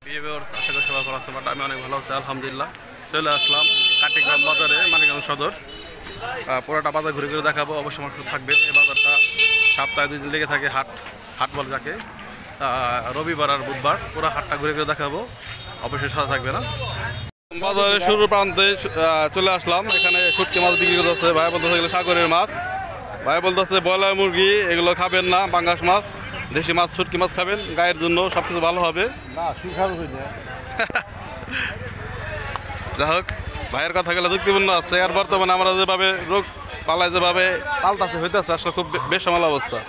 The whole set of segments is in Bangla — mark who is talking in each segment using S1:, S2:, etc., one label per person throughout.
S1: আশা করি সবাই ভালো আছে, বাট আমি অনেক ভালো আছি আলহামদুলিল্লাহ। চলে আসলাম কাটিগ্রাম বাজারে, মানিকগঞ্জ সদর। পুরোটা বাজার ঘুরে ঘুরে দেখাবো, অবশ্যই আমার সাথে থাকবেন। এই বাজারটা সপ্তাহে 2 দিন লেগে থাকে, হাট বলে যাকে, রবিবার আর বুধবার। পুরো হাটটা ঘুরে ঘুরে দেখাবো, অবশ্যই সাথে থাকবে না। বাজারের শুরু প্রান্তে চলে আসলাম। এখানে শুটকি মাছ বিক্রি করতেছে। ভাই বলতেছে এগুলো সাগরের মাছ। ভাই বলতেছে ব্রয়লার মুরগি এগুলো খাবেন না, পাঙ্গাস মাছ, দেশি মাছ, শুটকি মাছ খাবেন, গায়ের জন্য সবকিছু ভালো হবে। যাই হোক, ভাইয়ের কথা গেলে যুক্তিপূর্ণ আছে। আর বর্তমানে আমরা যেভাবে রোগ পালায় যেভাবে পাল্টাছে হইতেছে, আসলে খুব বেসামাল অবস্থা।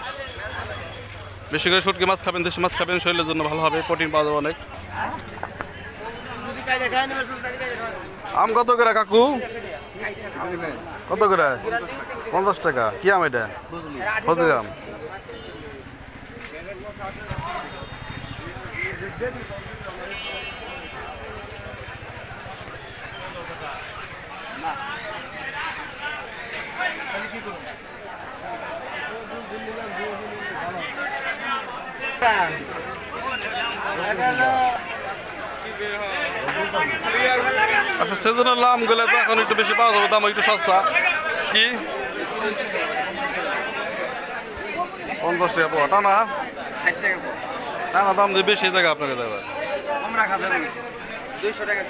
S1: বেশি করে শুটকি মাছ খাবেন, দেশি মাছ খাবেন, শরীরের জন্য ভালো হবে, প্রোটিন পাওয়া যাবে অনেক। আম কত করে কাকু? কত করে? 50 টাকা। কি আম এটা? ফজলি আম। আচ্ছা, সিজনাল আম গুলো তো এখন একটু বেশি পাওয়া যাবে, দাম একটু সস্তা। কি 50 টাকা পাওয়া? টানা
S2: 60 টাকা পাওয়া।
S1: টানা দাম দিয়ে বেশি জায়গা আপনাকে দেবে।
S2: আমরা খাতে 200 টাকা।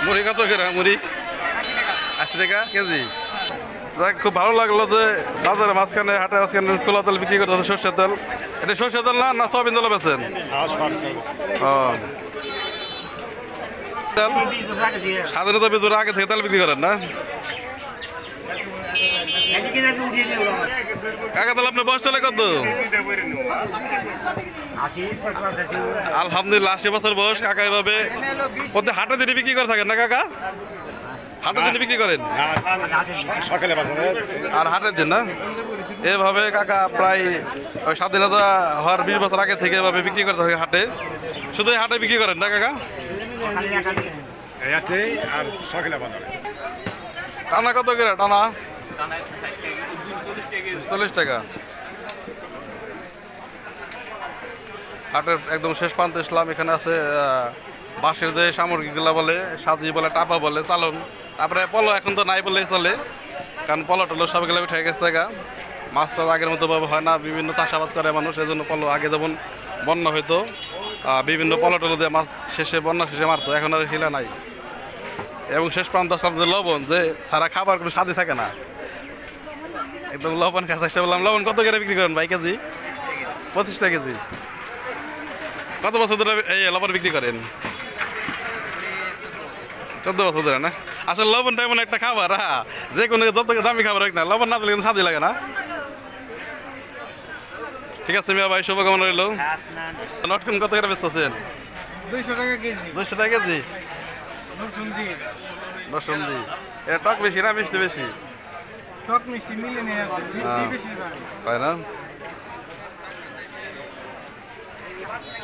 S1: মুড়ি কত করে? মুড়ি 80 টাকা কেজি। যাক, খুব ভালো লাগলো যে বাজারে মাঝখানে, হাটের মাঝখানে খোলা তেল বিক্রি করতেছে, সর্ষের তেল। এটা সর্ষের তেল না সয়াবিন তেল বেছেন? স্বাধীনতা বিজয়ের আগে থেকে তেল বিক্রি করেন না কাকা? তাহলে আপনার বয়স চলে কত? আলহামদুলিল্লাহ, 80 বছর বয়স। কাকা এভাবে প্রতি হাটে দিনে বিক্রি করে থাকেন না কাকা? হাটের দিনে বিক্রি করেন আর হাটের দিন না? এভাবে কাকা প্রায় ওই স্বাধীনতা হওয়ার 20 বছর আগে থেকে এভাবে বিক্রি করতে থাকে হাটে। শুধু হাটে বিক্রি করেন না কাকা? টানা কত করে? টানা 40 টাকা। হাটের একদম শেষ প্রান্তে ইসলাম। এখানে আছে বাঁশের যে সামগ্রীগুলো বলে, সাজি বলে, টাপা বলে, চালন, তারপরে পলো। এখন তো নাই বললেই চলে, কারণ পলো টলো সবগুলো উঠে গেছে জায়গা। মাছটা আগের মতো ভাবে হয় না, বিভিন্ন চাষাবাদ করে মানুষ, এই জন্য পলো আগে যেমন বন্যা হইতো, বিভিন্ন পলো টলো দিয়ে মাছ শেষে বন্যা শেষে মারতো, এখন আর শিলা নাই। এবং শেষ প্রান্ত আসলাম যে লবণ, যে সারা খাবার কোনো স্বাদই থাকে না, একদম লবণ খাওয়া চেষ্টা করলাম। লবণ কত করে বিক্রি করেন ভাই কেজি? 25 টাকা কেজি। কত বছর ধরে এই লবণ বিক্রি করেন? 14 বছর ধরে না? আসলে লবণটা এমন একটা খাবার, হ্যাঁ, যে কোনো যত দামি খাবার হোক না, লবণ না দিলে কিন্তু স্বাদই লাগে না। ঠিক আছে মিয়া ভাই, শুভকামনা রইল। নটকন কত করে বেচতেছেন?
S2: 200 টাকা কেজি।
S1: 200 টাকা কেজি। রসুন দি এটা টক বেশি না মিষ্টি বেশি?
S2: টক মিষ্টি মিলে নিয়ে আছে, মিষ্টি বেশি
S1: তাই না?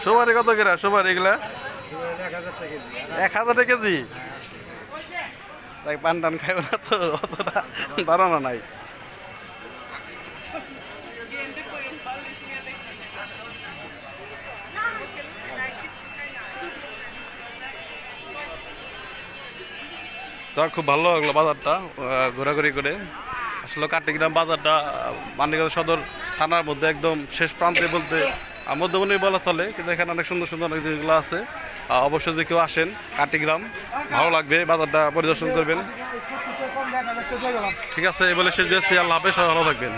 S1: সুপারি কত করে? সুপারি এগুলা 1000 টাকা কেজি। তাই পান টান খাইব না তো, অতটা ধারণা নাই। খুব ভালো লাগলো বাজারটা ঘোরাঘুরি করে। আসলে কাটিগ্রাম বাজারটা মানিকগঞ্জ সদর থানার মধ্যে একদম শেষ প্রান্তে বলতে মধ্যমণি বলা চলে, কিন্তু এখানে অনেক সুন্দর সুন্দর অনেক জিনিসগুলো আছে। অবশ্যই যদি কেউ আসেন কাটিগ্রাম, ভালো লাগবে, বাজারটা পরিদর্শন করবেন। ঠিক আছে, এই বলে শেষ দিয়েছি। আল্লাহ হাফেজ, সবাই ভালো থাকবেন।